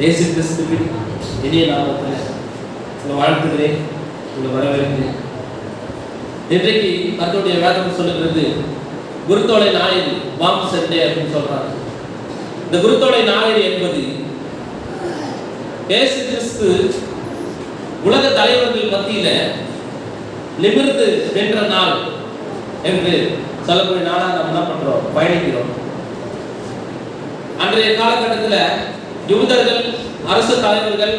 இயேசு கிறிஸ்துவின் இனிய நாமத்தில் உங்களை வாழ்த்துகிறேன், உங்களை வரவேற்கிறேன். இன்றைக்கு கர்த்தருடைய வேதம் சொல்லுகிறது குருத்தோலை ஞாயிறு, வாம் சண்டே அப்படின்னு சொல்றாங்க. இந்த குருத்தோலை ஞாயிறு என்பது இயேசு கிறிஸ்து உலக தலைவர்கள் மத்தியில நிமிர்ந்து நின்ற நாள் என்று சொல்லக்கூடிய நாளாக நம்ம என்ன பண்றோம், பயணிக்கிறோம். அன்றைய காலகட்டத்தில் யூதர்கள், அரசு தலைவர்கள்,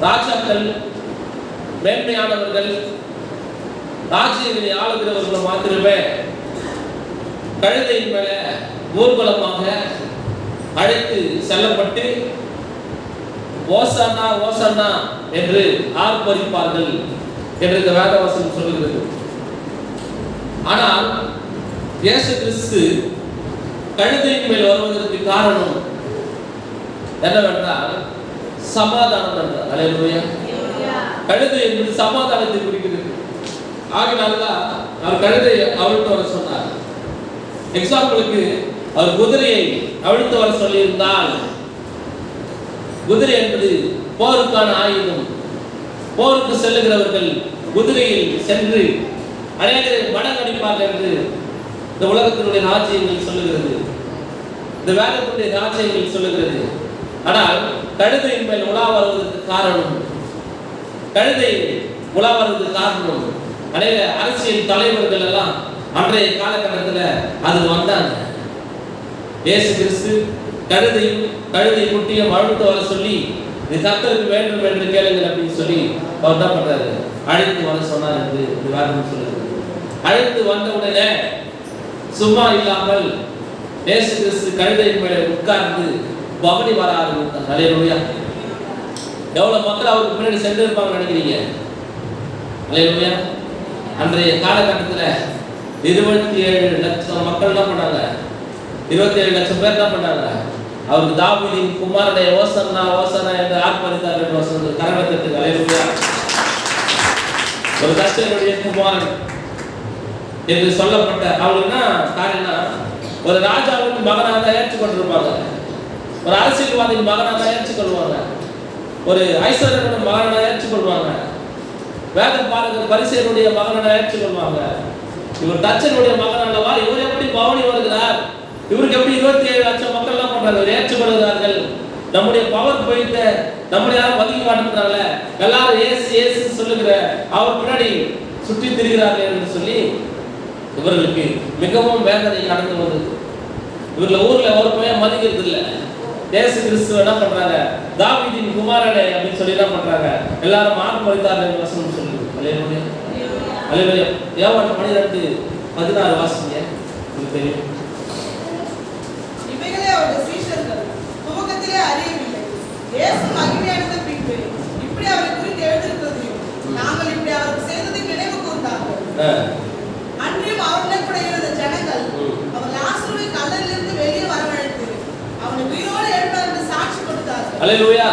ராஜாக்கள், மேன்மையானவர்கள், ராஜ்யங்களை ஆளுகிறவர்கள் மாத்திரமே கழுதையின் மேல ஊர்வலமாக அழைத்து செல்லப்பட்டு ஓசன்னா ஓசன்னா என்று ஆர்ப்பரிப்பார்கள் என்று இந்த வேதவசனம் சொல்லுகிறது. ஆனால் இயேசு கிறிஸ்து கழுதையின் மேல் வருவதற்கு காரணம் என்னவென்றால் சமாதானம் என்றார். அல்லேலூயா. கழுதை என்பது சமாதானத்தை குறிக்கிறது. ஆகினால்தான் அவர் கழுதையை அவிழ்த்து வர சொன்னார். எக்ஸாம்பிளுக்கு அவர் குதிரையை அவிழ்த்து வர சொல்லியிருந்தால், குதிரை என்பது போருக்கான ஆயுதம். போருக்கு செல்லுகிறவர்கள் குதிரையில் சென்று அநேகரை மடங்கடிப்பார்கள் என்று இந்த உலகத்தினுடைய ராஜ்யங்கள் சொல்லுகிறது, இந்த வேதத்தினுடைய ராஜ்யங்கள் சொல்லுகிறது. ஆனால் கழுதையின் மேல் உலா வருவதற்கு காரணம், கழுதை உலா வருவதற்கு காரணம் அநேக அரசியல் தலைவர்கள் எல்லாம் அன்றைய காலகட்டத்தில் அது வந்தாங்க. இயேசு கிறிஸ்து கழுதை குட்டியும் அழுத்து வர சொல்லி, இது கர்த்தருக்கு வேண்டும் என்று கேளுங்கள் அப்படின்னு சொல்லி அவர் என்ன பண்றாரு, அழைத்து வர சொன்னார் என்று இந்த வேதம் சொல்லுகிறது. அழைத்து வந்த உடனே சும்மா இல்லாமல் இயேசு கிறிஸ்து கழுதையின் மேலே உட்கார்ந்து பவனி வர ஆரம்பித்தார். அல்லேலூயா. எவ்வளவு மக்கள் அவருக்கு பின்னாடி சென்று இருப்பாங்க நினைக்கிறீங்க? அல்லேலூயா. அன்றைய காலகட்டத்தில் 27 லட்சம் மக்கள் என்ன பண்ணாங்க, 27 லட்சம் பேர் என்ன பண்ணாங்க, அவருக்கு தாவீதின் குமாரனை ஓசன்னா ஓசன்னா என்று ஆர்ப்பரித்தார் என்று வசனம் கரகத்துக்கு. அல்லேலூயா. ஒரு தச்சனுடைய குமாரன் என்று சொல்லப்பட்ட அவளுன்னா காரணம்னா, ஒரு ராஜாவின் மகனாக ஏற்றுக்கொண்டிருப்பாங்க, ஒரு அரசியல்வாதியின் மகனாக ஏற்றுக்கொள்வாங்க, ஒரு ஐஸ்வர்யனுடைய மகனாக ஏற்றுக்கொள்வாங்க, வேத பாரத பரிசேயனுடைய மகனாக ஏற்றுக்கொள்வாங்க. இவர் தச்சனுடைய மகன் அல்லவா, இவர் எப்படி பவனி வருகிறார், இவருக்கு எப்படி 27 லட்சம் மக்கள் எல்லாம் பண்றாங்க, ஏற்றுக்கொள்கிறார்கள். நம்முடைய பவர் போயிட்டு நம்முடைய யாரும் மதிக்க மாட்டேங்கிறாங்க, எல்லாரும் ஏசு ஏசு சொல்லுகிற அவர் பின்னாடி சுற்றி திரிகிறார்கள் என்று சொல்லி இவர்களுக்கு மிகவும் வேதனை கடந்து வந்தது. இவர்கள ஊர்ல ஒரு பையன் மதிக்கிறது இல்லை. இயேசு கிறிஸ்து என்ன பண்றாங்க, தாவீதின் குமாரனே அப்படின்னு சொல்லி என்ன பண்றாங்க, எல்லாரும் ஆர்ப்பரித்தார்கள் என்று வசனம் சொல்லுது. அல்லேலூயா. அல்லேலூயா. யோவான் 12:16 வாசிங்க, உங்களுக்கு தெரியும். இவைகளை அவருடைய சீஷர்கள் துவக்கத்திலே அறியவில்லை, இயேசு மகிமையடைந்த பின்பு இப்படி அவரை குறித்து எழுதியிருக்கிறதையும் நாங்கள் இப்படி அவருக்கு செய்ததை நினைவு கூர்ந்தார்கள். அன்றியும் அவருடன் கூட இருந்த ஜனங்கள் அவர் லாசருவை கல்லறையிலிருந்து வெளியே வரவழைத்து அவனை உயிரோடு எழுந்தார் என்று சாட்சி கொடுத்தார்கள். அல்லேலூயா.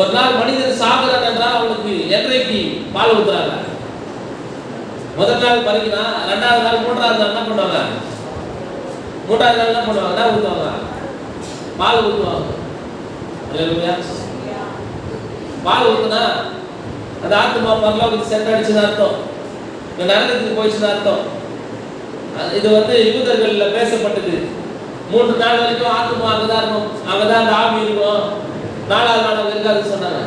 ஒரு நாள் மனிதன் சாகுறான் என்றால் அவனுக்கு என்றைக்கு பால் ஊத்துறாங்க, முதல் நாள் பறிக்கினா, 2வது நாள் 3வது நாள் என்ன பண்ணுவாங்க, 3வது நாள் என்ன பண்ணுவாங்க, என்ன ஊத்துவாங்க, பால் ஊத்துவாங்க. அல்லேலூயா. பால் ஊத்துனா அந்த ஆத்மா பரலோகத்துக்கு சென்றடிச்சுன்னு அர்த்தம், நரகத்துக்கு போயிடுச்சுன்னு அர்த்தம். இது யூதர்கள்ல பேசப்பட்டது. 3 நாள் வரைக்கும் ஆத்மா அங்கதான் இருக்கும், அங்கதான் அந்த ஆவி இருக்கும், 4வது நாள் அங்க இருக்காதுன்னு சொன்னாங்க.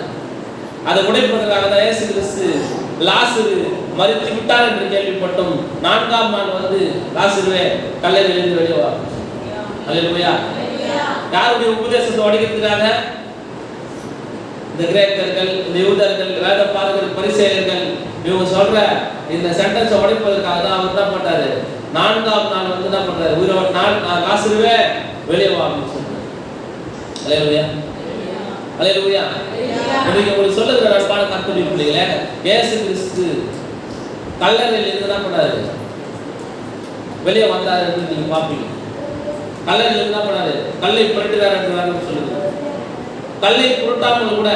அதை உடைப்பதற்காக தான் இயேசு கிறிஸ்து லாசரு மரித்து விட்டார் என்று கேள்விப்பட்டோம். 4ஆம் நாள் லாசருவே கல்லறையிலிருந்து வெளியே வா. அல்லேலூயா. யாருடைய உபதேசத்தை உடைக்கிறதுக்காக? இந்த கிரேக்கர்கள், இந்த யூதர்கள், வேத பாரகர்கள், பரிசேயர்கள் இவங்க சொல்ற இந்த சென்டென்ஸை உடைப்பதற்காக தான் அவர் என்ன பண்றாரு, 4ஆம் நாள் என்ன பண்றாரு, உயிரோட லாசருவே வெளியே வா அப்படின்னு சொல்றாரு. அல்லேலூயா. அல்லேலூயா. இன்னைக்கு உங்களுக்கு சொல்லுகிற நண்பான கர்த்தருடைய பிள்ளைகளே, இயேசு கிறிஸ்து கல்லறையில் இருந்து என்ன பண்ணாரு, வெளியே வந்தார் என்று நீங்க பார்ப்பீங்க. கல்லறையில் என்ன பண்ணாரு, கல்லை புரட்டுகிறார் என்று வேதம் சொல்லுது. கல்லை புரட்டாமல் கூட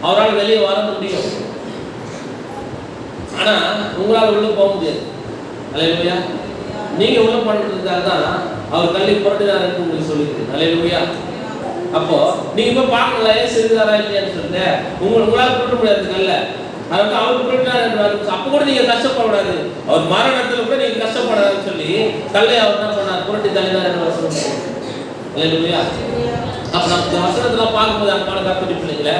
அவரால் வெளியே வர முடியும், ஆனா உங்களால் உள்ள போக முடியாது. அல்லேலூயா. நீங்க உள்ள பண்றதுக்காக தான் அவர் கல்லை புரட்டினார் என்று உங்களுக்கு சொல்லிக்கிறேன். அல்லேலூயா. அப்போ நீங்க போய் பார்க்கலாம் ஏன் செஞ்சாரா இல்லையான்னு சொல்லிட்டு உங்களால் புரட்ட முடியாது கல்ல. அதாவது அவர் புரட்டினார். அப்போ கூட நீங்க கஷ்டப்படக்கூடாது. அவர் மரணத்துல கூட நீங்க கஷ்டப்படாதுன்னு சொல்லி கல்லை அவர் என்ன பண்ணார், புரட்டி தள்ளினார் என்று வசனம் சொல்லுது. அல்லேலூயா. அப்ப நம்ம இந்த வசனத்தெல்லாம் பார்க்கும்போது அன்பான கர்த்தருடைய பிள்ளைங்களே,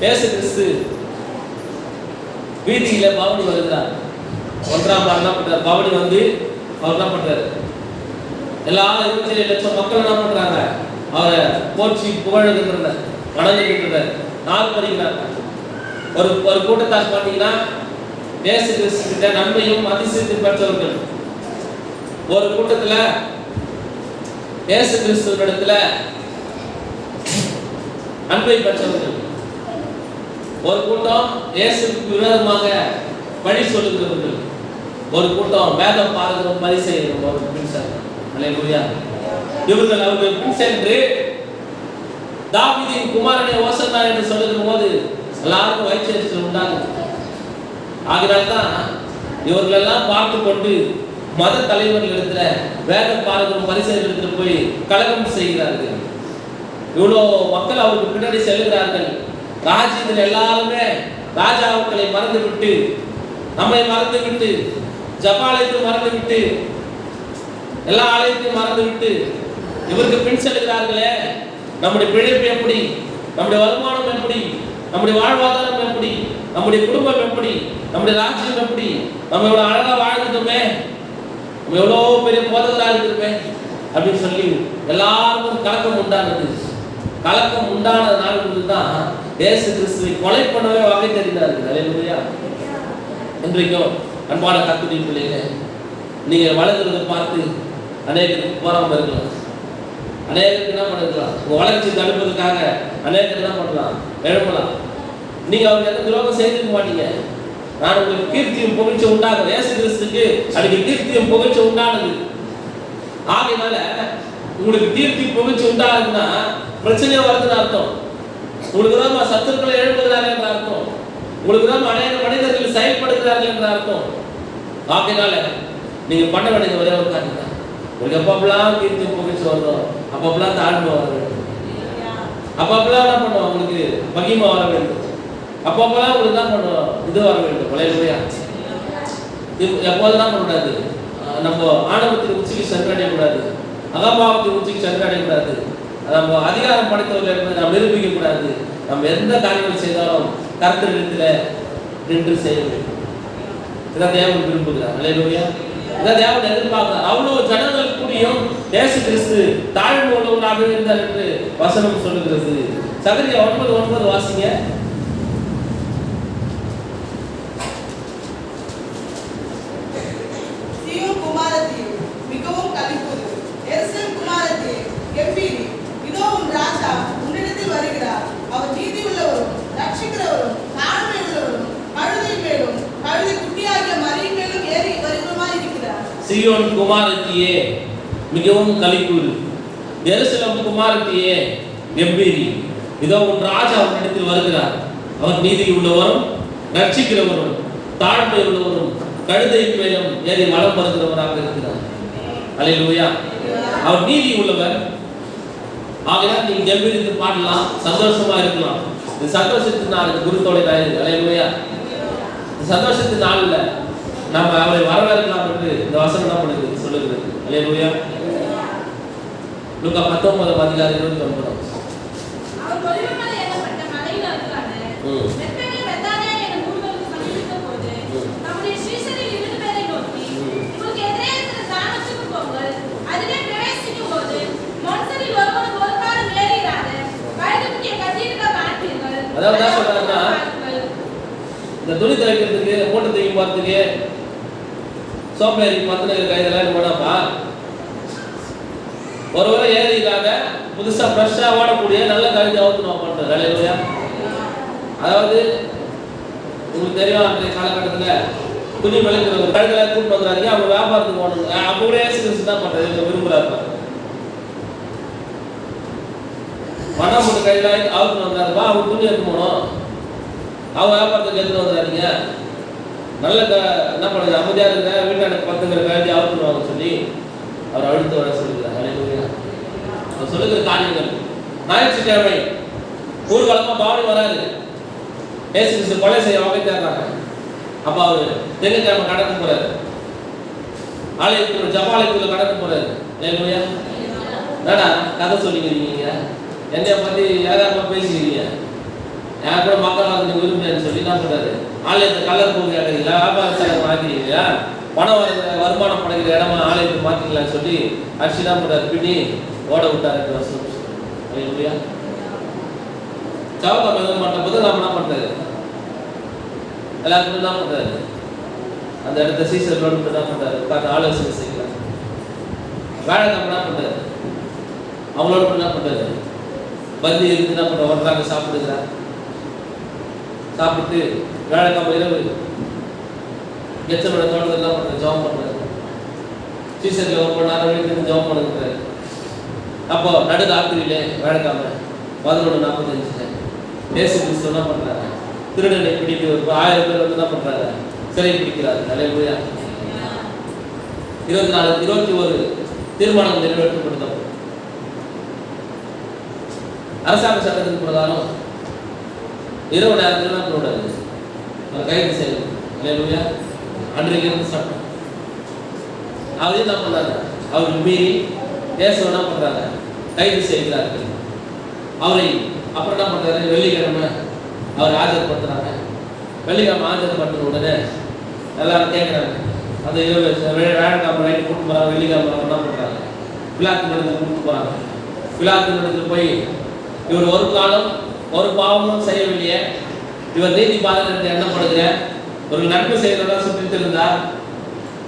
இயேசு கிறிஸ்து வீதியில பவனி வருகிறார். 1ஆம் நாள் என்ன பண்றாரு, பவனி வந்து அவர் என்ன பண்றாரு, எல்லா 27 லட்சம் மக்கள் என்ன பண்றாங்க, அவரை போற்றி புகழுகின்றனர், வணங்குகின்றனர், ஆர்ப்பரிக்கிறாங்க. ஒரு கூட்டத்தார் பார்த்தீங்கன்னா இயேசு கிறிஸ்து கிட்ட நன்மையும் அதிசயத்தையும் பெற்றவர்கள். ஒரு கூட்டத்துல இயேசு கிறிஸ்துவினிடத்துல அன்பை பெற்றவர்கள். ஒரு கூட்டம் இயேசுவுக்கு விரோதமாக வழி சொல்லுகிறவர்கள். ஒரு கூட்டம் வேதம் பாரதம் பரிசெய்கிறோம். ஒரு பின்சென்று அல்லேலூயா. இவர்கள் அவர்கள் பின் சென்று தாவீதின் குமாரனே ஓசன்னா என்று சொல்லுகிற போது எல்லாருக்கும் வயிற்றெரிச்சல் உண்டாகுது. ஆகினால்தான் இவர்கள் எல்லாம் பார்த்து கொண்டு மத தலைவர்களிடத்துல வேத பாரதம் பரிசெய்கிறவர்கள் போய் கலகம் செய்கிறார்கள். இவ்வளோ மக்கள் அவருக்கு பின்னாடி செல்லுகிறார்கள். ராஜ்யத்தில் எல்லாருமே ராஜாக்களை மறந்து விட்டு, நம்மை மறந்து விட்டு, ஜபாலயத்தை மறந்து விட்டு, எல்லா ஆலயத்தையும் மறந்து விட்டு இவருக்கு பின் செல்கிறார்களே. நம்முடைய பிழைப்பு எப்படி, நம்முடைய வருமானம் எப்படி, நம்முடைய வாழ்வாதாரம் எப்படி, நம்முடைய குடும்பம் எப்படி, நம்முடைய ராஜ்யம் எப்படி, நம்ம எவ்வளவு அழகா வாழ்ந்துட்டோமே, நம்ம எவ்வளவு பெரிய போதகராக இருக்கிறோமே அப்படின்னு சொல்லி எல்லாருக்கும் கலக்கம் உண்டானது. கலக்கம் உண்டான நாள் தான் இயேசு கிறிஸ்துவை கொலை பண்ணவே வகை தெரிந்தார்கள். அல்லேலூயா. இன்றைக்கும் அன்பான கர்த்தருடைய பிள்ளைகளே, நீங்க வளர்கிறத பார்த்து அநேகருக்கு போராம இருக்கலாம். அநேகருக்கு என்ன பண்ணிருக்கலாம், உங்க வளர்ச்சி தடுப்பதற்காக அநேகருக்கு என்ன பண்ணலாம், எழுப்பலாம். நீங்க அவங்க எந்த துரோகம் செய்திருக்க மாட்டீங்க. நான் உங்களுக்கு கீர்த்தியும் புகழ்ச்சி உண்டாகும். இயேசு கிறிஸ்துக்கு அதுக்கு கீர்த்தியும் புகழ்ச்சி உண்டானது. ஆகையினால உங்களுக்கு கீர்த்தி புகழ்ச்சி உண்டாகுதுன்னா பிரச்சனையா வருதுன்னு அர்த்தம். உங்களுக்கு தான் சத்துருக்களை எழுப்புகிறார்கள் என்ற அர்த்தம். உங்களுக்கு தான் அநேக மனிதர்கள் செயல்படுகிறார்கள் என்ற அர்த்தம். ஆகையினால நீங்க பண்ண வேண்டியது ஒரே ஒரு காரியம் தான். உங்களுக்கு எப்பப்பெல்லாம் கீர்த்தி புகழ்ச்சி வருதோ அப்பப்பெல்லாம் தாழ்மை வர வேண்டும். அப்பப்பெல்லாம் என்ன பண்ணுவோம், உங்களுக்கு மகிமை வர வேண்டும். அப்பப்பெல்லாம் உங்களுக்கு தான் பண்ணுவோம், இது வர வேண்டும். அல்லேலூயா. எப்போதெல்லாம் பண்ணக்கூடாது, நம்ம ஆணவத்தின் உச்சிக்கு சென்றடையக்கூடாது, அகபாவத்தின் உச்சிக்கு சென்றடையக்கூடாது, நம்ம அதிகாரம் படைத்தவர்கள் என்பதை நாம் நிரூபிக்க கூடாது. நம்ம எந்த காரியங்கள் செய்தாலும் கர்த்தரிடத்துல நின்று செய்ய வேண்டும். இதான் தேவன் விரும்புகிறார். அல்லேலூயா. இதான் தேவன் எதிர்பார்க்கிறார். அவ்வளவு ஜனங்கள் கூடியும் இயேசு கிறிஸ்து தாழ்வு உள்ளவராக இருந்தார் என்று வசனம் சொல்லுகிறது. சகரியா 9:9 வாசிங்க. சீயோன் குமாரத்தியே மிகவும் களிப்புறு, எருசலேம் குமாரத்தியே கெம்பீரி. இதோ உன் ராஜா உன்னிடத்தில் வருகிறார். அவர் நீதி உள்ளவரும் ரட்சிக்கிறவரும் தாழ்மை உள்ளவரும் கழுதை மேலும் கழுதை குட்டியாகிய மரியின் மேலும் ஏறி வருகிறவருமாய் இருக்கிறார். சீயோன் குமாரத்தியே மிகவும் களிப்புறு, எருசலேம் குமாரத்தியே கெம்பீரி. இதோ உன் ராஜா உன்னிடத்தில் வருகிறார். அவர் நீதி உள்ளவரும் ரட்சிக்கிறவரும் தாழ்மை உள்ளவரும் கழுதையின் மேலும் ஏறி வலம் வருகிறவராக இருக்கிறார். அல்லேலூயா. அவர் நீதி உள்ளவர். ஆகையால் நீங்க கம்பீரித்து பாடலாம், சந்தோஷமா இருக்கலாம். இந்த சந்தோஷத்தின் நாள், இந்த குருத்தோட நாள். அல்லேலூயா. இந்த சந்தோஷத்தின் நாள்ல நம்ம அவரை வரவேற்கலாம் என்று இந்த வசனம் தான் பண்ணுது சொல்லுகிறது. அல்லேலூயா. லூக்கா 19:29. அவர் ஒலிவமலை எனப்பட்ட மலையில் அருகான பெத்லகேம் பெத்தானியா என்னும் ஊர்களுக்கு சமீபித்தபோது தம்முடைய சீஷரில் 2 பேரை நோக்கி, உங்களுக்கு எதிரே இருக்கிற கிராமத்துக்கு போங்கள். அதிலே பிரவேசிக்கும் போது மனுஷரில் ஒருவனுக்கு ஒரு காலம் ஏறிறாத வயது முக்கிய கட்டியிருக்க காண்பீர்கள். அதாவது என்ன சொல்றாருன்னா, இந்த துணி துவைக்கிறதுக்கு, மூட்டை தூக்கி போறதுக்கு, சோப்பேரி மத்தனை கைதெல்லாம் போனாப்பா, ஒருவரை ஏறிக்காக புதுசா ஃப்ரெஷ்ஷா ஓடக்கூடிய நல்ல கழுதி அவுத்துணும் பண்றாரு. அல்லேலூயா. அதாவது உங்களுக்கு தெரியும், அன்றைய காலகட்டத்தில் துணி விளைக்கிற ஒரு கழுதை கூட்டு வந்துறாங்க. அவங்க வியாபாரத்துக்கு போகணும். அப்போ கூட இயேசு கிறிஸ்து தான் பண்றாரு, விரும்புறாரு. பணம் போட்டு கையில அவுத்துன்னு வந்தாருப்பா, அவங்க துணி எடுத்து போகணும், அவங்க வியாபாரத்துக்கு எடுத்துட்டு வந்துடாதீங்க, நல்ல என்ன பண்ணுங்க, அமைதியா இருங்க, வீட்டாண்ட 10 கழுதி அவுத்துருவாங்க சொல்லி அவர் அழுத்து வர சொல்லுகிறார். அல்லேலூயா. அவர் சொல்லுகிற காரியங்கள் ஞாயிற்றுக்கிழமை ஊர்வலமா பவனி வராது. இயேசு கிறிஸ்து கொலை செய்ய வகை தேடுறாங்க. அப்ப அவரு திங்கட்கிழமை கடந்து போறாரு. ஆலயத்துக்குள்ள ஜபாலயத்துக்குள்ள கடந்து போறாரு. அல்லேலூயா. என்னடா கதை சொல்லிக்கிறீங்க, என்னைய பத்தி ஏதாரமா பேசிக்கிறீங்க, யார் கூட மக்கள் வந்து விரும்புறேன்னு சொல்லி என்ன பண்றாரு, ஆலயத்தை கலர் போக கேட்கறீங்களா, வியாபார செலவு ஆக்கிறீங்களா, பணம் வருமானம் படைக்கிற இடமா ஆலயத்தை மாத்திக்கலாம்னு சொல்லி அடிச்சு என்ன பண்றாரு, பின்னி ஓட விட்டாரு. அல்லேலூயா. சவகம் எதுவும் பண்ண போது நாம என்ன பண்றாரு, எல்லாருக்கும் என்ன பண்றாரு, அந்த இடத்த சீசர்களோடு என்ன பண்றாரு, உட்கார்ந்து ஆலோசனை செய்யலாம். வேலைக்காம என்ன பண்றாரு, அவங்களோட என்ன பண்றாரு, பந்தி இருந்து என்ன பண்ற ஒன்றாக சாப்பிடுகிறார். சாப்பிட்டு வேலைக்காம இரவு கெச்சமட தோட்டத்தில் என்ன பண்றாரு, ஜெபம் பண்றாரு. சீசர்ல 1 மணி நேரம் வீட்டுக்கு ஜெபம் பண்ணுறாரு. அப்போ நடு ராத்திரியிலே வேலைக்காம 11:45 இயேசு கிறிஸ்து என்ன பண்றாரு, திருடனை பிடிக்க ஒரு 1000 பேர் வந்து என்ன பண்றாரு, சிறை பிடிக்கிறாரு. அல்லேலூயா. 21 தீர்மானங்கள் நிறைவேற்றப்பட்டது. அரசாங்க சட்டத்தின் பிரகாரம் இரவு நேரத்தில் தான் கூடாது, கைது செய்யணும். அல்லேலூயா. அன்றைக்கு இருந்த சட்டம் அவரே என்ன பண்றாங்க, அவருக்கு மீறி இயேசு என்ன பண்றாங்க, கைது செய்கிறார்கள். அவரை அப்புறம் என்ன பண்றாரு, வெள்ளிக்கிழமை அவர் ஆஜர்படுத்துறாங்க. வெள்ளிக்கிழமை ஆஜர்படுத்தின உடனே எல்லாரும் கேட்குறாங்க, அந்த வேலைக்கிழமை நைட்டு கூட்டு போகிறாங்க. வெள்ளிக்கிழமை என்ன பண்ணுறாங்க, பிலாத்து இடத்துக்கு கூப்பிட்டு போகிறாங்க. பிலாத்து இடத்துக்கு போய் இவர் ஒரு காலம் ஒரு பாவமும் செய்யவில்லையே, இவர் நீதி பாதகத்தை எண்ணப்படுகிற ஒரு நன்மை செய்கிறதா சுற்றிட்டு இருந்தார்,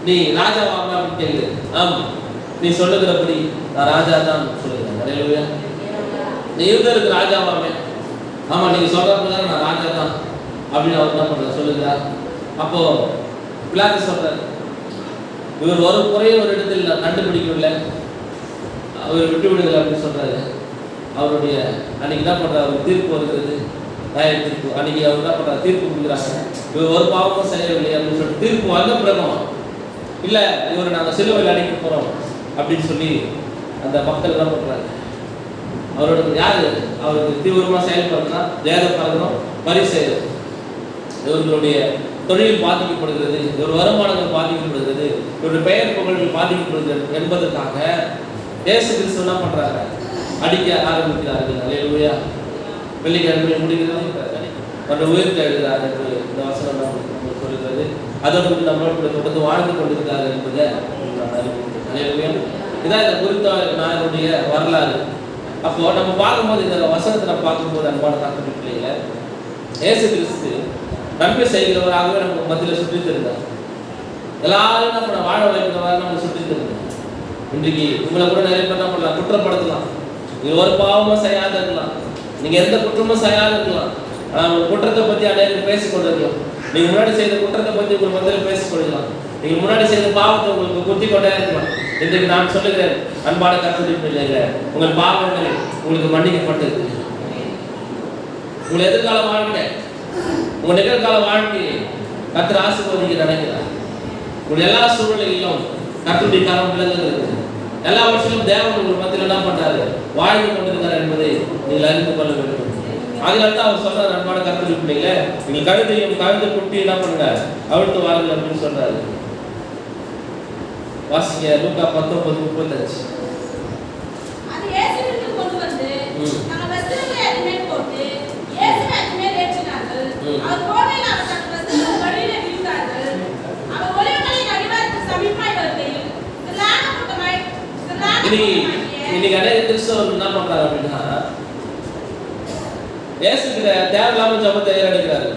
நீ ராஜாவாங்க அப்படின்னு கேட்குது. ஆம், நீ சொல்லுகிறபடி நான் ராஜா தான் சொல்லுகிறேன். அல்லேலூயா. நீ யூதருக்கு ராஜாவாமே, ஆமா நீங்க சொல்றதுதான் நான் ராஜா தான் அப்படின்னு அவர் என்ன பண்ற சொல்லுகிறார். அப்போ பிலாத்து சொல்றார், இவர் ஒரு குறையும் ஒரு இடத்தில் நான் கண்டுபிடிக்கவில்லை, அவர் விட்டு விடுங்கள் அப்படின்னு சொல்றாரு. அவருடைய அன்னைக்கு என்ன பண்றாரு, அவர் தீர்ப்பு வருகிறது, நியாய தீர்ப்பு. அன்னைக்கு அவர் என்ன பண்றாரு, தீர்ப்பு கொடுக்குறாங்க. இவர் ஒரு பாவமும் செய்யவில்லை அப்படின்னு சொல்லிட்டு தீர்ப்பு வந்த பிறகும் இல்ல இவரை நாங்கள் சிலுவையில் அடிக்க போறோம் அப்படின்னு சொல்லி அந்த மக்கள் என்ன பண்றாங்க, அவரோட யாரு அவருக்கு தீவிரமா செயல்படுறா, வேத பரகணும் பரிசெய்தல். இவர்களுடைய தொழில் பாதிக்கப்படுகிறது, இவர் வருமானங்கள் பாதிக்கப்படுகிறது, இவருடைய பெயர் புகழ்கள் பாதிக்கப்படுகிறது என்பதற்காக இயேசு கிறிஸ்து என்ன பண்றாங்க, அடிக்க ஆரம்பிக்கிறார்கள். அல்லேலூயா. வெள்ளிக்கிழமை முடிகிறது உயிர்த்து எழுதுகிறார் என்று இந்த வசனம் நமக்கு சொல்கிறது. அதோடு நம்மளோட தொடர்ந்து வாழ்ந்து கொண்டிருக்கிறார் என்பதை நான் அறிவிக்கிறேன். அல்லேலூயா. இதான் இந்த குறித்த நாளுடைய வரலாறு. அப்போ நம்ம பார்க்கும்போது இந்த வசனத்தை நம்ம பார்க்கும்போது அன்பான கர்த்தருடைய பிள்ளைகளை, இயேசு கிறிஸ்து நன்மை செய்கிறவராகவே நமக்கு மத்தியில் சுற்றித் இருந்தார். எல்லாரும் நம்ம வாழ வைக்கிறவராக நம்ம சுற்றித் இருந்தார். இன்றைக்கு உங்களை கூட நிறைய பேர் என்ன பண்ணலாம், குற்றப்படுத்தலாம். நீங்க ஒரு பாவமும் செய்யாத இருக்கலாம், நீங்க எந்த குற்றமும் செய்யாத இருக்கலாம், ஆனால் உங்க குற்றத்தை பற்றி அனைவரும் பேசிக்கொண்டிருக்கலாம். நீங்க முன்னாடி செய்த குற்றத்தை பற்றி உங்கள் மத்தியில் பேசிக்கொள்ளலாம். நீங்க முன்னாடி செய்த பாவத்தை உங்களுக்கு குத்தி கொண்டே இருக்கலாம். இன்றைக்கு நான் சொல்லுகிறேன் அன்பான கர்த்தருடைய பிள்ளைகளே, உங்கள் பாவங்கள் உங்களுக்கு மன்னிக்கப்பட்டது. உங்கள் எதிர்கால வாழ்க்கை, உங்கள் நிகழ்கால வாழ்க்கையை கர்த்தர் ஆசீர்வதிக்க நினைக்கிறார். உங்கள் எல்லா சூழ்நிலையிலும் கர்த்தருடைய கரம் விளங்குகிறது. எல்லா வருஷமும் தேவன் உங்கள் மத்தியில் என்ன பண்றாரு, வாழ்ந்து கொண்டிருக்கிறார் என்பதை நீங்கள் அறிந்து கொள்ள வேண்டும். அதனால தான் அவர் சொல்றாரு, அன்பான கர்த்தருடைய பிள்ளைகளே, நீங்கள் கழுதையும் கழுதை குட்டி என்ன பண்ணுங்க, அவிழ்த்து வாருங்கள் அப்படின்னு சொல்றாரு. வாசிங்க லூக்கா 19:35. அது இயேசுவிற்கு கொண்டு வந்து நம்ம வஸ்திரங்களை அதின்மேல் போட்டு இயேசுவை அதின்மேல் ஏற்றினார்கள். அவர் கோடையில் அவர் தன் வஸ்திரங்களை வழியிலே விரித்தார்கள். அவர் ஒலிவமலையின் அடிவாரத்துக்கு சமீபமாய் வருகையில் இன்னைக்கு அநேக கிறிஸ்தவர்கள் என்ன பண்றாங்க அப்படின்னா, இயேசுகிற தேவையில்லாம ஜபத்தை ஏறடிக்கிறாரு.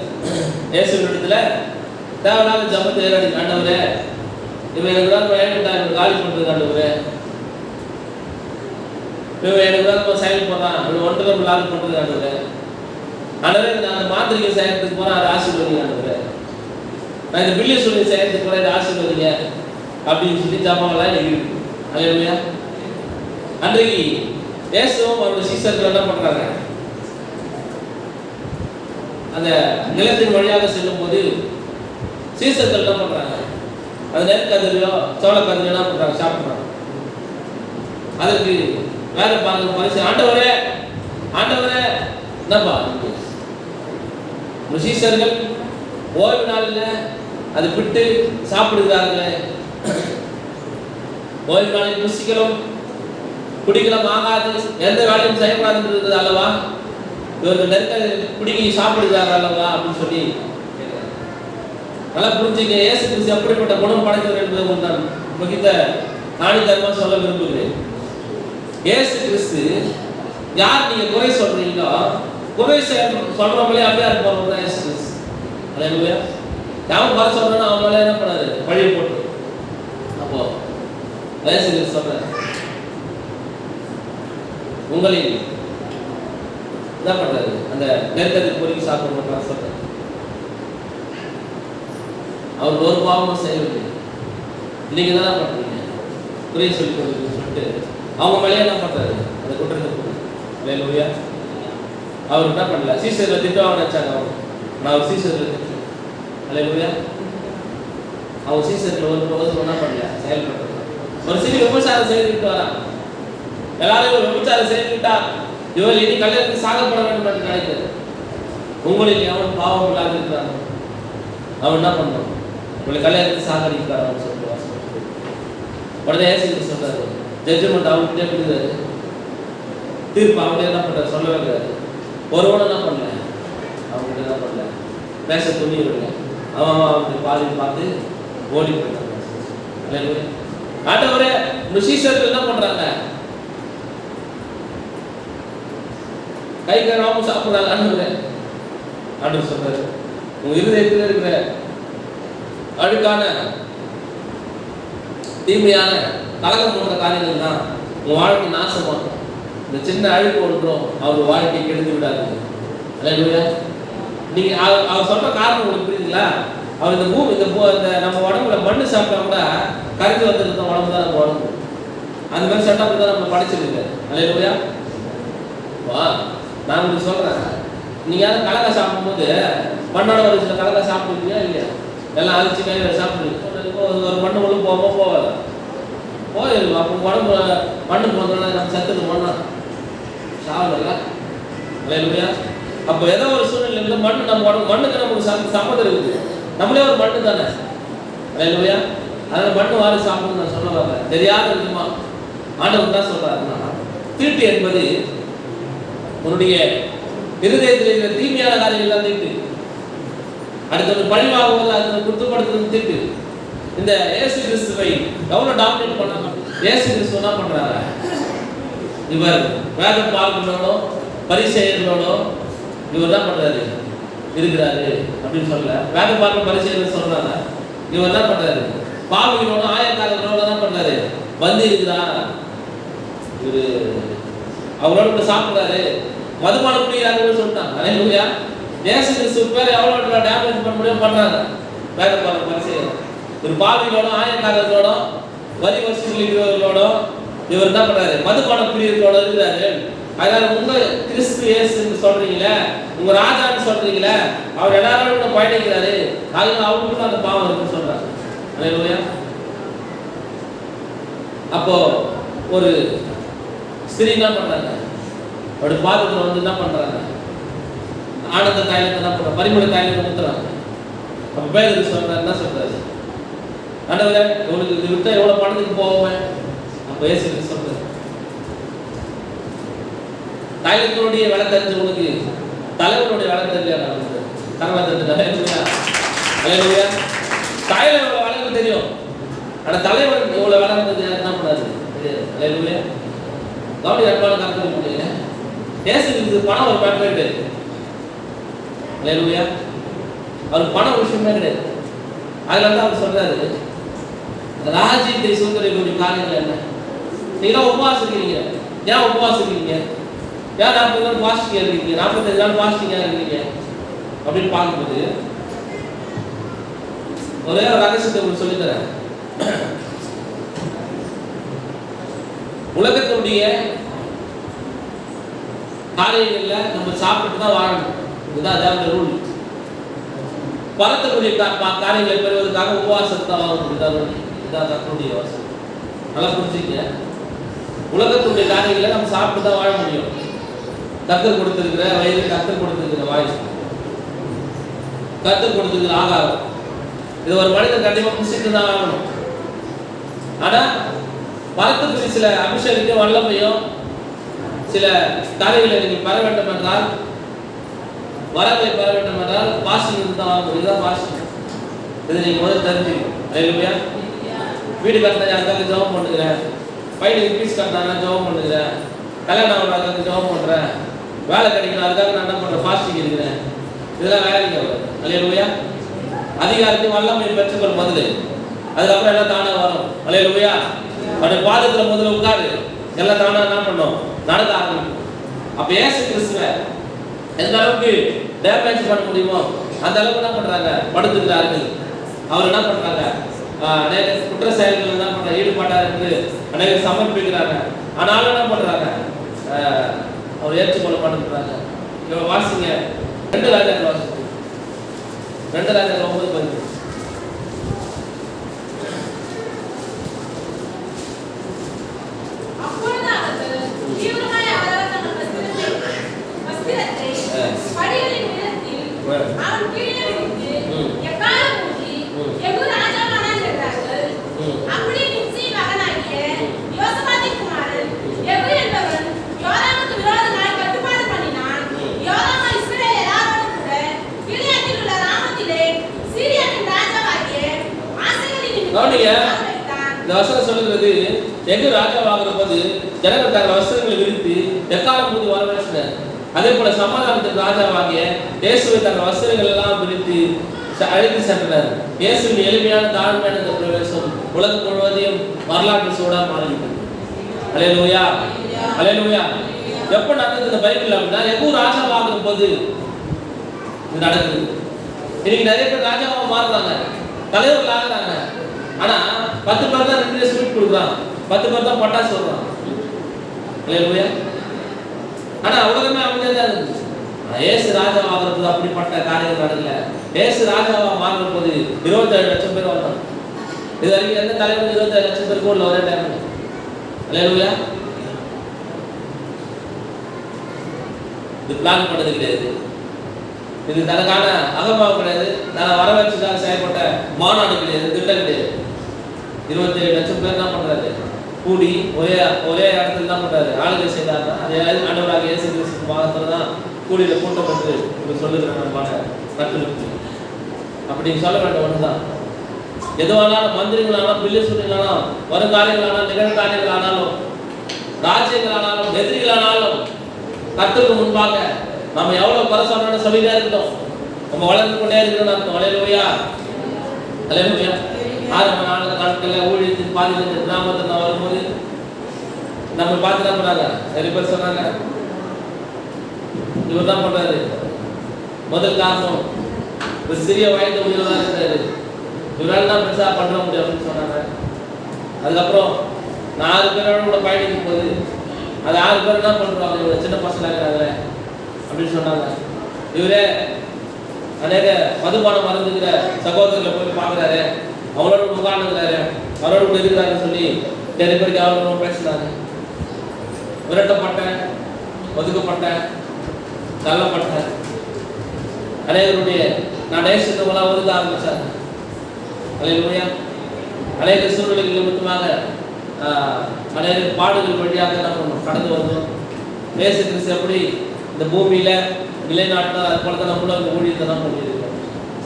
இயேசுவிடத்துல தேவையில்லாத ஜபத்தை ஏறடிக்க, ஆண்டவரே இவன் எனக்கு தான் காலி பண்றது, ஆண்டவரே இவன் எனக்கு தான் செயல்படுறான், இவன் ஒன்றரை லாபம் பண்றது, ஆண்டவரே ஆண்டவரே நான் அந்த மாத்திரிகை செய்யறதுக்கு போறேன், அதை ஆசீர்வதிங்க ஆண்டவரே, நான் இந்த பில்லி சொல்லி செய்யறதுக்கு போறேன், இதை ஆசீர்வதிங்க அப்படின்னு சொல்லி ஜபங்கள்லாம் எழுதி. அல்லேலூயா. அன்றைக்கு இயேசுவும் அவருடைய சீசர்கள் என்ன பண்றாங்க, அந்த நிலத்தின் வழியாக செல்லும் போது சீசர்கள் என்ன பண்றாங்க, அது நெற்கதிரையோ சோளக்கதிரையோ என்ன பண்றாங்க, சாப்பிட்றாங்க. அதற்கு வேற பாருங்க பரிசு, ஆண்டவரே ஆண்டவரே என்னப்பா சீஷர்கள் ஓய்வு நாளில் அதை விட்டு சாப்பிடுகிறார்களே, ஓய்வு நாளில் புசிக்கலாம் குடிக்கலாம் ஆகாது, எந்த வேலையும் செய்யக்கூடாதுன்றது அல்லவா, இவர்கள் நெருக்க குடிக்கி சாப்பிடுகிறார்கள் அல்லவா அப்படின்னு சொல்லி நல்லா புரிஞ்சுங்க. இயேசு கிறிஸ்து எப்படிப்பட்ட குணம் படைத்தவர் என்பதை நான் மிகுந்த நாணித்தரமா சொல்ல விரும்புகிறேன். இயேசு கிறிஸ்து யார் நீங்க குறை சொல்றீங்களோ, குறை சொல்றவங்களே அப்படியே இருப்பாங்க தான் இயேசு கிறிஸ்து. அல்லேலூயா. யாரும் குறை சொல்றேன்னா அவங்களே என்ன பண்ணாரு, பழி போட்டு. அப்போ இயேசு கிறிஸ்து சொல்றாரு, உங்களில் என்ன பண்றாரு, அந்த நெருக்கத்துக்கு பொறுக்கி சாப்பிடணும் சொல்றாரு. அவர் ஒரு பாவமும் செய்யவில்லை, நீங்க தான் பண்றீங்க குறை சொல்லி சொல்லிட்டு அவங்க மேலே என்ன பண்றாரு, அந்த குற்றத்தை அல்லேலூயா. அவர் என்ன பண்ணல, சீசர்ல திட்டவாங்க நினைச்சாங்க. அவர் சீசர்ல திட்டு அல்லேலூயா. அவர் சீசர்ல ஒரு போது என்ன பண்ணல, செயல்படுறது. ஒரு சிறு விபச்சாரம் செய்துவிட்டு வரா, எல்லாரும் ஒரு விபச்சாரம் செய்துவிட்டா இவள் இனி கல்யாணத்துக்கு சாகப்பட வேண்டும் என்று நினைக்கிறது. உங்களில் அவன் பாவம் இல்லாத இருக்கிறான், அவன் என்ன பண்ணணும், உங்களை கல்யாணத்துக்கு சாகடிக்கிறான் சொல்லிட்டு உடனே ஏசி சொல்றாரு, ஜட்ஜ்மெண்ட் அவங்ககிட்ட கொடுக்குறாரு, தீர்ப்பு அவங்களே என்ன பண்றாரு சொல்ல வைக்கிறாரு. ஒருவனும் என்ன பண்ணல, அவங்ககிட்ட என்ன பண்ணல, பேச துணி இல்லை. அவன் அவங்க பாதி பார்த்து ஓடி போயிட்டாங்க. ஆண்டவரே சீசர்கள் என்ன பண்றாங்க, கை கழுவாம சாப்பிடுறாங்க. ஆண்டவர் சொல்றாரு, உங்க இருதயத்தில் இருக்கிற அழுக்கான தீமையான கலகம் போன்ற காரியங்கள் தான் உங்க வாழ்க்கை நாசமாகும். இந்த சின்ன அழுக்கு ஒன்றும் அவர் வாழ்க்கையை கெடுத்து விடாது. அல்லேலூயா. நீங்க அவர் சொல்ற காரணம் உங்களுக்கு புரியுதுங்களா? அவர் இந்த பூமி இந்த நம்ம உடம்புல மண்ணு சாப்பிட்டா கூட கரைஞ்சி வந்துருந்த உடம்பு தான் நம்ம உடம்பு. அந்த மாதிரி சட்டம் தான் நம்ம படிச்சிருக்கு. அல்லேலூயா. வா நான் உங்களுக்கு சொல்றேன், நீங்க யாரும் கலக்காய் சாப்பிடும்போது மண்ணோட ஒரு சில கலக்காய் சாப்பிடுவீங்களா இல்லையா? எல்லாம் அழிச்சு கையில சாப்பிடுவீங்க. ஒரு மண்ணு ஒன்று போகாது போயிடும். அப்போ உடம்பு மண்ணு போனதுனால நம்ம சத்துக்கு மண்ணா சாப்பிடல. அல்லேலூயா. அப்போ ஏதோ ஒரு சூழ்நிலை இருந்து மண்ணு நம்ம உடம்பு மண்ணுக்கு நமக்கு சம்மதம் இருக்குது. நம்மளே ஒரு மண்ணு தானே. அல்லேலூயா. அதனால மண்ணு வாரி சாப்பிடணும்னு நான் சொல்ல வரல, தெரியாத இருக்குமா ஆண்டவர் தான் சொல்றாருன்னா, தீட்டு என்பது உன்னுடைய இருதயத்தில் இருக்கிற தீமையான காரியங்கள் தீட்டு. அடுத்தது பழிவாகுவது, அடுத்தது குற்றப்படுத்துறது தீட்டு. இந்த இயேசு கிறிஸ்துவை எவ்வளவு டாமினேட் பண்ணாங்க. இயேசு கிறிஸ்து என்ன பண்றாங்க, இவர் வேத பார்க்கிறோட பரிசேயர்களோட இவர் தான் பண்றாரு இருக்கிறாரு அப்படின்னு சொல்லல. வேத பார்க்க பரிசேயர்கள் சொல்றாங்க, இவர் என்ன பண்றாரு, பாவிகளோட ஆயக்காரர்களோட தான் பண்றாரு வந்து இருக்கிறார். இவரு அவரோட சாப்பிடுறாரு, மதுபான குடிக்கிறாங்கன்னு சொல்லிட்டாங்க. அல்லேலூயா. இயேசு கிறிஸ்து பேர் எவ்வளவு டேமேஜ் பண்ண முடியும் பண்றாங்க வேத பார்க்க பரிசேயர்கள். ஒரு பாவிகளோட ஆயக்காரர்களோட வரி வசூலிக்கிறவர்களோட இவர் என்ன பண்றாரு, மதுபான பிரியர்களோட இருக்கிறாரு. அதனால உங்க கிறிஸ்து இயேசுன்னு சொல்றீங்களே, உங்க ராஜான்னு சொல்றீங்களே, அவர் எல்லாரோட கூட பயணிக்கிறாரு, அதனால அவங்களுக்கு அந்த பாவம் இருக்குன்னு சொல்றாரு. அல்லேலூயா. அப்போ ஒரு ஸ்திரீ என்ன பண்றாங்க, அவருடைய பாதத்துல வந்து என்ன பண்றாங்க, ஆனந்த தைலத்தை என்ன பண்றாங்க, பரிமள தைலத்தை ஊத்துறாங்க. அப்ப பேதுரு சொல்றாரு, என்ன சொல்றாரு, ஆண்டவரே உங்களுக்கு இது விட்டா எவ்வளவு பணத்துக்கு போவேன். அப்ப இயேசு கிறிஸ்து சொல்றாரு, தைலத்தினுடைய விலை தெரிஞ்சவங்களுக்கு தலைவனுடைய விலை தெரியல. அல்லேலூயா. தைலம் எவ்வளவு விலைன்னு தெரியும், ஆனா தலைவன் எவ்வளவு விலை என்ன பண்ணாது. அல்லேலூயா. கவனி அன்பான கருத்து முடியல. இயேசு கிறிஸ்து பணம் ஒரு பேட்டரேட்டு. அல்லேலூயா. அவருக்கு பணம் விஷயமே கிடையாது. அதுல தான் அவர் சொல்றாரு, ராஜ்யத்தை சுதந்திரிக்கக்கூடிய காரியங்கள் என்ன. நீங்க உபவாசிக்கிறீங்க, ஏன் உபவாசிக்கிறீங்க, ஏன் 40 நாள் பாஸ்டிங்கா இருக்கீங்க, 45 நாள் பாஸ்டிங்கா இருக்கீங்க அப்படின்னு பார்க்கும்போது ஒரே ஒரு ரகசியத்தை உங்களுக்கு சொல்லித் தரேன். உலகத்துடைய காரியங்கள்ல நம்ம சாப்பிட்டு தான் வாழணும். இதுதான் அதாவது ரூல். பரத்தக்கூடிய காரியங்களை பெறுவதற்காக உபவாசத்தை தான் வாங்கணும். இதான் தன்னுடைய வாசம். நல்லா புரிஞ்சுக்க. உலகத்துடைய காரியங்களை நம்ம சாப்பிட்டு தான் வாழ முடியும். கர்த்தர் கொடுத்திருக்கிற வயிறு, கர்த்தர் கொடுத்திருக்கிற வாய், கர்த்தர் கொடுத்திருக்கிற ஆகாரம், இது ஒரு மனிதன் கண்டிப்பா புசித்து தான் ஆகணும். ஆனா மரத்துக்கு சில அபிஷேகத்தையும் வல்லமையும் சில காரியங்களை நீங்கள் பெற வேண்டும் என்றால், வரங்களை பெற வேண்டும் என்றால் பாசிங் இருந்தால் வாங்கணும். இதுதான் பாசிங். இதை நீங்க முதல்ல தெரிஞ்சுக்கணும். அல்லேலூயா. வீடு கட்டினா யாருக்காக ஜெபம் பண்ணுகிறேன், பையனுக்கு ஃபீஸ் கட்டினா ஜெபம் பண்ணுகிறேன், கல்யாணம் ஆகிறதுக்காக ஜெபம் பண்றேன், வேலை கிடைக்கணும் அதுக்காக நான் என்ன பண்றேன், ஃபாஸ்டிங் இருக்கிறேன். இதெல்லாம் வேலைக்கு வரும். அல்லேலூயா. அதிகாரத்தையும் வல்லமையை பெற்றுக்கொள் முதல்ல, அதுக்கப்புறம் எல்லாம் தானா வரும். அல்லேலூயா. அவருடைய பாதத்துல முதல்ல உட்காரு, எல்லாம் தானா என்ன பண்ணும், நடக்க ஆரம்பிக்கும். அப்ப இயேசு கிறிஸ்துவை எந்த அளவுக்கு டேமேஜ் பண்ண முடியுமோ அந்த அளவுக்கு என்ன பண்றாங்க, படுத்துக்கிறார்கள். அவர் என்ன பண்றாங்க, அநேக குற்ற செயல்கள் என்ன பண்றாங்க, ஈடுபட்டார் என்று அநேக சமர்ப்பிக்கிறாங்க. ஆனாலும் என்ன பண்றாங்க, அவர் ஏற்றுக்கொள்ள மாட்டேங்கிறாங்க. இவங்க வாசிங்க 2 ராஜாக்கள் வாசிங்க, 2 ராஜாக்கள் 9:10. இந்த வசனம் சொல்லுகிறது, எங்கு ராஜாவாகிற போது ஜனங்கள் தங்கள் வஸ்திரங்களை விரித்து எக்காலம் ஊதி வரவேற்றனர். அதே போல சமாதானத்தின் ராஜாவாகிய இயேசுவை தங்கள் வஸ்திரங்கள் எல்லாம் விரித்து அழைத்து சென்றனர். இயேசுவின் எளிமையான தாழ்மையான இந்த பிரவேசம் உலகம் முழுவதையும் வரலாற்று சூடா மாறிவிட்டது. அல்லேலூயா, அல்லேலூயா. எப்ப நடந்தது இந்த பைபிள் அப்படின்னா, எங்கு ராஜாவாகிற போது இது நடக்குது. இன்னைக்கு நிறைய பேர் ராஜாவாக மாறுறாங்க, தலைவர்கள் ஆகுறாங்க. ஆனா 10 பேர் தான் 2 ஸ்வீட் கொடுக்குறான், 10 பேர் தான் பட்டாசு சொல்றான். அல்லேலூயா. ஆனா உலகமே அப்படியே தான் இருந்துச்சு. இயேசு ராஜாவாகிறது அப்படிப்பட்ட காரியம் நடக்கல. இயேசு ராஜாவா மாறுற போது 27 லட்சம் பேர் வந்தாங்க. இது வரைக்கும் எந்த தலைவர் 27 லட்சம் பேருக்கு உள்ள ஒரே டைம். அல்லேலூயா. இது பிளான் பண்ணது கிடையாது, இது தனக்கான அகம்பாவம் கிடையாது, நான் வர வச்சுதான் செயல்பட்ட மாநாடு கிடையாது, திட்டம் கிடையாது. 27 லட்சம் பேர் என்ன பண்றாரு, கூடி ஒரே இடத்துல தான் பண்றாரு, ஆளுகை செய்தார். அதே ஆண்டவராக இயேசு கிறிஸ்து பாகத்துல தான் கூடியில கூட்டம் என்று சொல்லுகிற கற்று அப்படி சொல்ல வேண்டிய ஒண்ணுதான். எதுவானாலும் மந்திரிகளானாலும் பில்லு சுனிகளானாலும் வருங்காரியங்களானாலும் நிகழ்காரியங்களானாலும் ராஜ்யங்களானாலும் எதிரிகளானாலும் கர்த்தருக்கு முன்பாக நம்ம எவ்வளவு குறை சொல்றோம்னு சொல்லிட்டே இருக்கோம், நம்ம வளர்ந்து கொண்டே இருக்கணும் அர்த்தம். அல்லேலூயா, அல்லேலூயா. ஆரம்ப நாட்களில் ஊழியத்தின் பாதியில் கிராமத்தில் நான் வரும்போது நம்ம பார்த்து தான் பண்ணாங்க. நிறைய பேர் சொன்னாங்க, இவர் தான் பண்றாரு. முதல் காரணம் ஒரு சிறிய வயது உயிர் தான் இருக்கிறாரு, இவரால் தான் பெருசா பண்ண முடியும் அப்படின்னு சொன்னாங்க. அதுக்கப்புறம் 4 பேரோட கூட பயணிக்கும் போது அது 6 பேர் என்ன பண்றாங்க, இவங்க சின்ன பசங்க இருக்கிறாங்களே அப்படின்னு சொன்னாங்க. இவரே அநேக மதுபானம் மறந்துக்கிற சகோதரர்களை போய் பார்க்குறாரு, அவங்களோட முகாணுங்கிறாரு, அவரோட கூட இருக்கிறாருன்னு சொல்லி நிறைய பேருக்கு அவரோட பேசினாங்க. விரட்டப்பட்டேன், ஒதுக்கப்பட்டேன், தள்ளப்பட்டேன். அநேகருடைய நான் நேசித்தவங்களாம் ஒதுக்க ஆரம்பிச்சாங்க. அல்லேலூயா. அநேக சூழ்நிலைகள் நிமித்தமாக அநேக பாடுகள் வழியாக என்ன பண்ணணும், கடந்து வந்தோம். இயேசு கிறிஸ்து எப்படி இந்த பூமியில நிலைநாட்டினார், அது போல தான் நம்மளும் அந்த ஊழியத்தை தான் பண்ணியிருக்கோம்.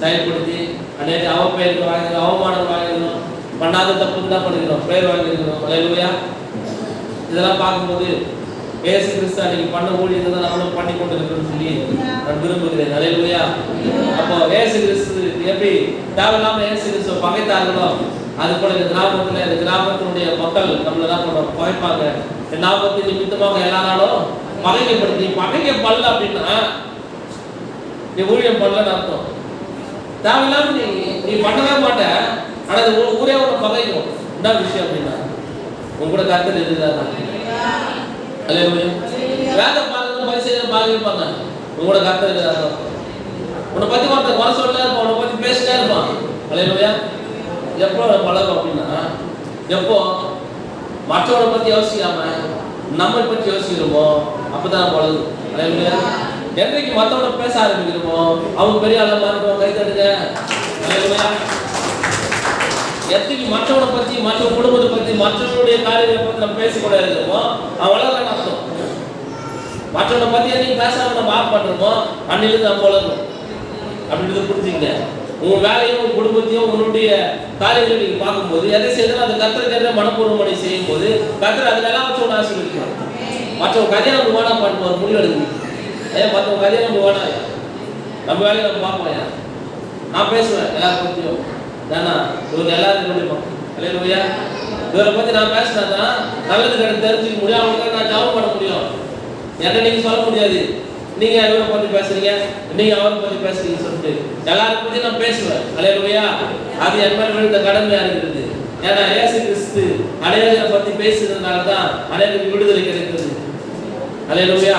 செயல்படுத்தி அநேக அவப்பெயர்கள் வாங்கிக்கிறோம், அவமானம் வாங்கிக்கிறோம், பண்ணாத தப்பு தான் பண்ணிக்கிறோம், பெயர் வாங்கியிருக்கிறோம். அல்லேலூயா. இதெல்லாம் பார்க்கும்போது இயேசு கிறிஸ்து அன்னைக்கு பண்ண ஊழியத்தை தான் நம்மளும் பண்ணி கொண்டு இருக்கிறோம்னு சொல்லி நான் விரும்புகிறேன். அல்லேலூயா. அப்போ இயேசு கிறிஸ்து எப்படி தேவையில்லாம இயேசு கிறிஸ்துவ பகைத்தார்களோ, அது போல இந்த கிராமத்தினுடைய மக்கள் நம்மள தான் பண்ணுவோம், பகைப்பாங்க. இந்த நாமத்தின் நிமித்தமாக எல்லா நாளும் பகைக்கப்படுத்தி பகைக்கப்படல அப்படின்னா நீ ஊழியம் பண்ணலன்னு அர்த்தம். தேவையில்லாம நீ பண்ணவே மாட்ட, ஆனா அது ஊரே ஒன்று பகைக்கும். என்ன விஷயம் அப்படின்னா உங்க கூட கர்த்தர் எதிர்தான். அல்லேலூயா. வேதம் பார்க்கறது பரிசேயர் பாகிப்பாங்க, உங்களோட கர்த்தர் எதிர்தான். உன்னை பத்தி ஒருத்தர் குறை சொல்லிட்டே இருப்பான், உன்னை பத்தி பேசிட்டே இருப்பான். அல்லேலூயா. எப்போ பழகும் அப்படின்னா, எப்போ மற்றவனை பத்தி யோசிக்காம நம்மை பற்றி யோசிக்கிறோமோ அப்பதான் பழகும். அல்லேலூயா. என்றைக்கு மத்தவங்க பேச ஆரம்பிக்கிறோமோ அவங்க பெரிய ஆளா மாறுவோம். கை தட்டுங்க. அல்லேலூயா. எத்தனைக்கு மற்றவனை பத்தி, மற்ற குடும்பத்தை பத்தி, மற்றவனுடைய காரியங்களை பத்தி நம்ம பேசிக்கூட இருக்கிறோமோ அவங்களால அர்த்தம். மற்றவனை பத்தி நீங்க பேசாம நம்ம ஆஃப் பண்றோமோ அன்னிலிருந்து நம்ம வளரணும் அப்படின்றத புரிஞ்சுங்க. உங்க வேலையும் உங்க குடும்பத்தையும் உன்னுடைய காரியங்களை நீங்க பார்க்கும்போது எதை செய்தாலும் அந்த கர்த்தருக்கு மனப்பூர்வமனை செய்யும் போது கர்த்தர் அதுல எல்லாம் வச்சு ஒன்று ஆசீர்வதிக்கலாம். மற்றவங்க கதையை நம்ம வேணா பண்ணுவோம், ஒரு முடிவு எடுக்கணும். மற்றவங்க கதையை நம்ம வேணா, நம்ம வேலையை நம்ம பார்ப்போம். நான் பேசுவேன் எல்லாரும் பற்றியும், ஏன்னா இவங்க எல்லாரும் முடியுமா? அல்லேலூயா. இவரை பற்றி நான் பேசினா நல்லது கிடையாது தெரிஞ்சுக்க முடியும். அவங்களுக்கு நான் ஜாபம் பண்ண முடியும். என்ன நீங்க சொல்ல முடியாது, நீங்க இவரை பற்றி பேசுறீங்க, நீங்க அவரை பற்றி பேசுறீங்க சொல்லிட்டு எல்லாரும் பற்றி நான் பேசுவேன். அல்லேலூயா. அது என் மேல் விழுந்த கடமையா இருக்கிறது. ஏன்னா இயேசு கிறிஸ்து அநேகரை பற்றி பேசுறதுனால தான் அநேகருக்கு விடுதலை கிடைக்கிறது. அல்லேலூயா.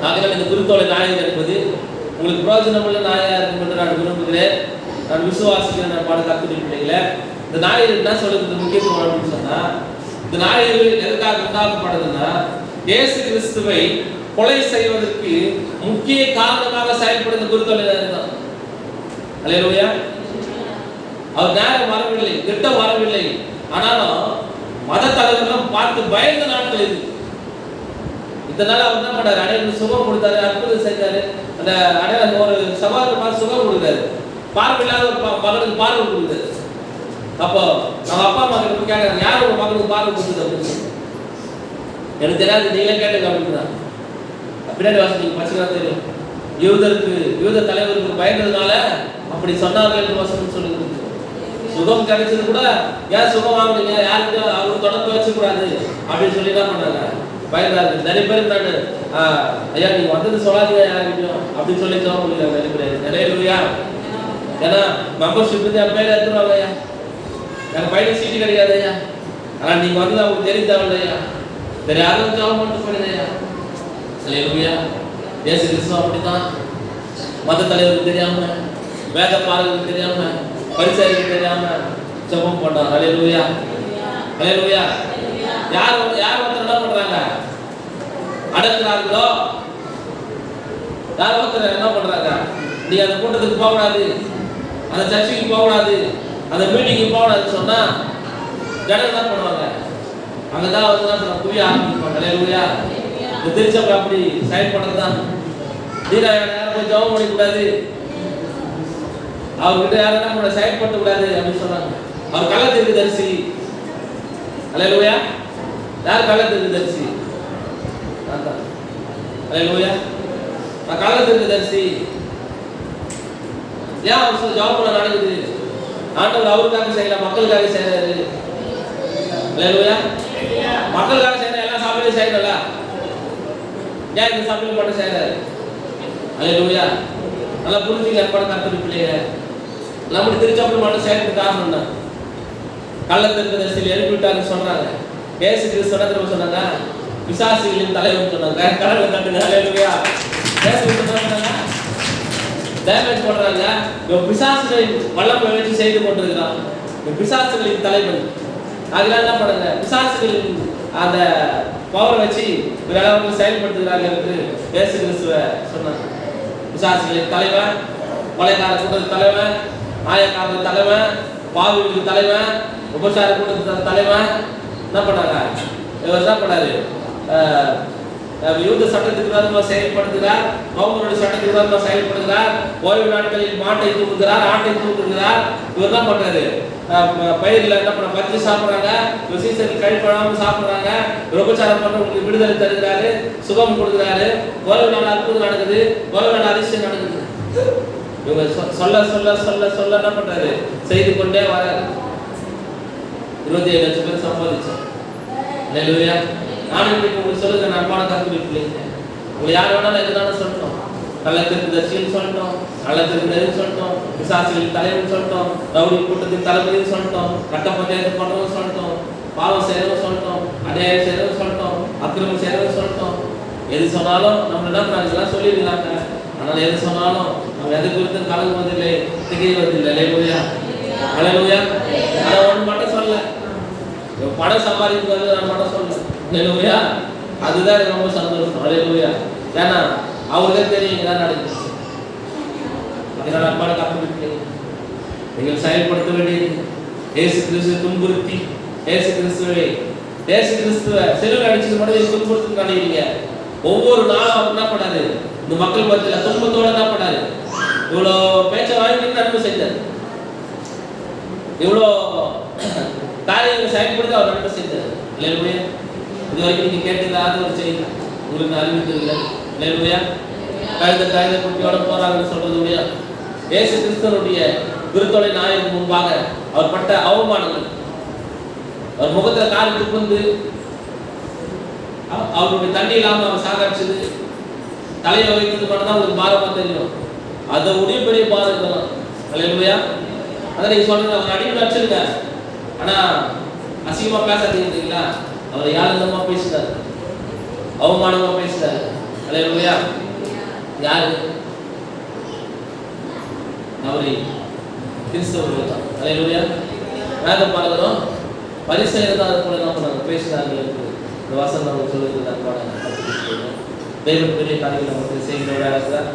அதனால் இந்த குருத்தோலை நாயகம் என்பது உங்களுக்கு பிரயோஜனமுள்ள நாயாக இருக்கும் என்று நான் விரும்புகிறேன். நான் விசுவாசிக்கிறேன். நான் பாட கற்றுக்கிட்டு பிள்ளைங்கள இந்த நாயகர் என்ன சொல்லுறது முக்கியத்துவம் அப்படின்னு சொன்னா, இந்த நாயகர்கள் எதற்காக உண்டாக்கப்படுதுன்னா இயேசு கிறிஸ்துவை கொலை செய்வதற்கு முக்கிய காரணமாக செயல்படுத்த குருத்தோலை தான். அல்லேலூயா. அவர் நேரம் வரவில்லை, திட்டம் வரவில்லை. ஆனாலும் மத தலைவர்களும் பார்த்து பயந்த நாட்கள் இது. இதனால அவர் என்ன பண்ணாரு, அடையாளம் சுகம் கொடுத்தாரு, அற்புதம் செஞ்சாரு. அந்த அடையாளம் ஒரு சவாலுக்கு பார்த்து சுகம் கொடுத்தாரு, பார்வை இல்லாத ஒரு மகனுக்கு பார்வை கொடுத்தாரு. அப்போ அவங்க அப்பா அம்மா கிட்ட கேட்கறாங்க, யார் உங்க மகனுக்கு பார்வை கொடுத்தது அப்படின்னு. எனக்கு தெரியாது, நீங்களே கேட்டுங்க அப்படின்னு. பின்னாடி வாசி நீங்க பச்சைக்கா தெரியும். யூத தலைவருக்கு பயந்ததுனால அப்படி சொன்னார்கள் என்று வசனம் சொல்லுது. சுகம் கிடைச்சது கூட ஏன் சுகம் வாங்குறீங்க, யாருக்கு அவருக்கு தொடர்பு வச்சுக்கூடாது அப்படின்னு சொல்லி என்ன பண்ணாங்க, பயந்தாரு. நிறைய பேருக்கு நான் ஐயா நீங்க வந்தது சொல்லாதீங்க யாருக்கிட்டையும் அப்படின்னு சொல்லி சொல்ல முடியல. நிறைய பேர் நிறைய ஏன்னா மெம்பர்ஷிப் வந்து என் பேர் எடுத்துருவாங்க. ஐயா எனக்கு பையனுக்கு சீட்டு கிடைக்காது ஐயா, ஆனா நீங்க வந்து அவங்களுக்கு தெரிய தேவையில்ல ஐயா, வேற யாரும் ஜாப் பண்ணிட்டு போயிடுது ஐயா. அல்லேலூயா. இயேசு கிறிஸ்து அப்படிதான் மத தலைவருக்கு தெரியாம, வேத பாரகருக்கு தெரியாம, பரிசேயருக்கு தெரியாம ஜெபம் பண்ணார். அல்லேலூயா. அல்லேலூயா. யார் ஒருத்தர் என்ன பண்றாங்க, அடக்குறாங்களோ யார் ஒருத்தர் என்ன பண்றாங்க, நீ அந்த கூட்டத்துக்கு போகக்கூடாது, அந்த சர்ச்சுக்கு போகக்கூடாது, அந்த மீட்டிங்கு போகக்கூடாதுன்னு சொன்னா ஜனம் என்ன பண்ணுவாங்க, அங்கதான் வந்து புரிய ஆரம்பிப்பாங்க. அல்லேலூயா. இந்த திருச்சபை அப்படி செயல்படுறதுதான். நீங்க யாரும் போய் ஜெபம் பண்ணிக்கூடாது, அவர்கிட்ட யாரும் என்ன பண்ண செயல்படுத்தக்கூடாது அப்படின்னு சொன்னாங்க. அவர் கள்ள தீர்க்கதரிசி. அல்லேலூயா. யார் கள்ள தீர்க்கதரிசி? அல்லேலூயா. நான் கள்ள தீர்க்கதரிசி. ஏன் அவர் ஜெபம் நடக்குது? ஆண்டவர் அவருக்காக செய்யல, மக்களுக்காக செய்யறாரு. அல்லேலூயா. மக்களுக்காக செய்யற எல்லா சபையிலும் செய்யறல, ஏன் இந்த சபையில மட்டும் செய்யறாரு? அல்லேலூயா. நல்லா புரிஞ்சுங்க ஏற்பாடு கர்த்தருடைய பிள்ளைங்க. நம்முடைய திருச்சபையில் மட்டும் செயல்பட்டு காரணம் என்ன? கள்ள தீர்க்கதரிசியில் எழுப்பிவிட்டாருன்னு சொல்றாங்க. இயேசு கிறிஸ்து சொன்னாங்க பிசாசுகளின் தலைவன் சொன்னாங்க. கடவுளை தட்டுங்க. அல்லேலூயா. டேமேஜ் பண்றாங்க. பிசாசுகளின் வல்லமை வச்சு செய்து கொண்டிருக்கிறான் பிசாசுகளின் தலைவன். அதெல்லாம் என்ன பண்ணுங்க, பிசாசுகளின் அந்த பவரை வச்சு எல்லாரும் செயல்படுத்துகிறாங்க என்று இயேசு கிறிஸ்துவ சொன்னாங்க. பிசாசுகளின் தலைவன், கொலைக்கார கூட்டத்தின் தலைவன், ஆயக்காரன் தலைவன், பாவிகளுக்கு தலைவன், உபசார கூட்டத்தின் தலைவன். என்ன பண்ணாங்க, இவர் என்ன பண்ணாரு, யூத சட்டத்துக்கு விரோதமாக செயல்படுத்துகிறார், கவுண்டருடைய சட்டத்துக்கு விரோதமாக செயல்படுகிறார், ஓய்வு நாட்களில் மாட்டை தூக்குகிறார், ஆட்டை தூக்குகிறார். இவர் என்ன பண்றாரு, பயிரில் என்ன பண்ண பறிச்சு சாப்பிட்றாங்க, சீசனுக்கு கழிப்படாமல் சாப்பிட்றாங்க, உபச்சாரம் பண்ண உங்களுக்கு விடுதலை தருகிறாரு, சுகம் கொடுக்குறாரு, ஓய்வு நாள் அற்புதம் நடக்குது, ஓய்வு நாள் அதிசயம் நடக்குது. இவங்க சொல்ல சொல்ல சொல்ல சொல்ல என்ன பண்றாரு, செய்து கொண்டே வராரு. 27 லட்சம் பேர் சம்பாதிச்சோம். அல்லேலூயா. நானும் இன்னைக்கு உங்களுக்கு சொல்லுங்க, நண்பான கருத்து பிள்ளைங்க, உங்களை யார் வேணாலும் எதுனாலும் சொல்லணும். நல்ல தீர்க்கதரிசின்னு சொல்லட்டும், நல்ல தீர்க்கதரிசின்னு சொல்லட்டும், பிசாசுகளின் தலைவன் சொல்லட்டும், ரவுடி கூட்டத்தின் தளபதினு சொல்லட்டும், கட்ட பஞ்சாயத்து பண்ணுறவங்க சொல்லட்டும், பாவம் செய்யறவங்க சொல்லட்டும், அநியாயம் செய்யறவங்க சொல்லட்டும், அக்கிரமம் செய்யறவங்க சொல்லட்டும். எது சொன்னாலும் நம்ம என்ன இதெல்லாம் சொல்லிடுறாங்க. ஆனால் எது சொன்னாலும் நம்ம எது குறித்து கலங்குவதில்லை, திகைவதில்லை. அல்லேலூயா. அல்லேலூயா. ஆனால் ஒன்று மட்டும் சொல்ல, பணம் சம்பாதிக்கிறது நான் மட்டும் சொல்ல. அல்லேலூயா. அதுதான் ரொம்ப சந்தோஷம். அல்லேலூயா. ஏன்னா அவருக்கு தெரியும் இதான் நடந்துச்சு. இதனால் அன்பான காப்பீடு நீங்கள் செயல்படுத்த வேண்டியது இயேசு கிறிஸ்துவை துன்புறுத்தி இயேசு கிறிஸ்துவை செல்வம் அடிச்சது மட்டும் துன்புறுத்தி நினைக்கிறீங்க. ஒவ்வொரு நாளும் அவர் என்ன பண்ணாரு, இந்த மக்கள் மத்தியில் துன்பத்தோட என்ன பண்ணாரு, இவ்வளோ பேச்சை வாங்கி நன்மை செஞ்சார், இவ்வளோ காரியங்களை செயல்படுத்தி அவர் நன்மை செஞ்சார். இல்லையா இது வரைக்கும் நீங்க கேட்டதாத ஒரு செய்தி உங்களுக்கு அறிவித்திருக்கல. இல்லையா கழுத குட்டியோட போறாங்கன்னு சொல்றது இல்லையா? இயேசு கிறிஸ்துவனுடைய விருத்தோலை நாயருக்கு முன்பாக அவர் பட்ட அவமானங்கள், அவர் முகத்துல கால் துப்புந்து அவருடைய தண்ணி இல்லாம அவர் சாகடிச்சது, தலையை வைத்தது மட்டும்தான் உங்களுக்கு பாரமா தெரியும். அதை உடைய பெரிய பாரம் இதெல்லாம். இல்லையா அதான் நீங்க சொல்றது அவர் அடிமை வச்சிருக்க, ஆனா அசிங்கமா பேசாதீங்களா? அவர் யாருமா பேசுறாரு, அவமானமா பேசுறாரு. இல்லையா யாரு? அவரை கிறிஸ்தவர்கள் தான். இல்லையா வேதம் பார்க்கிறோம், பரிசெயர் தான் அது போல என்ன பண்ணாங்க, பேசினார்கள். இந்த வாசல் நம்ம சொல்லுறது அன்பான தெய்வம் பெரிய காரியங்கள் நமக்கு செய்கிறவராக இருக்கிறார்.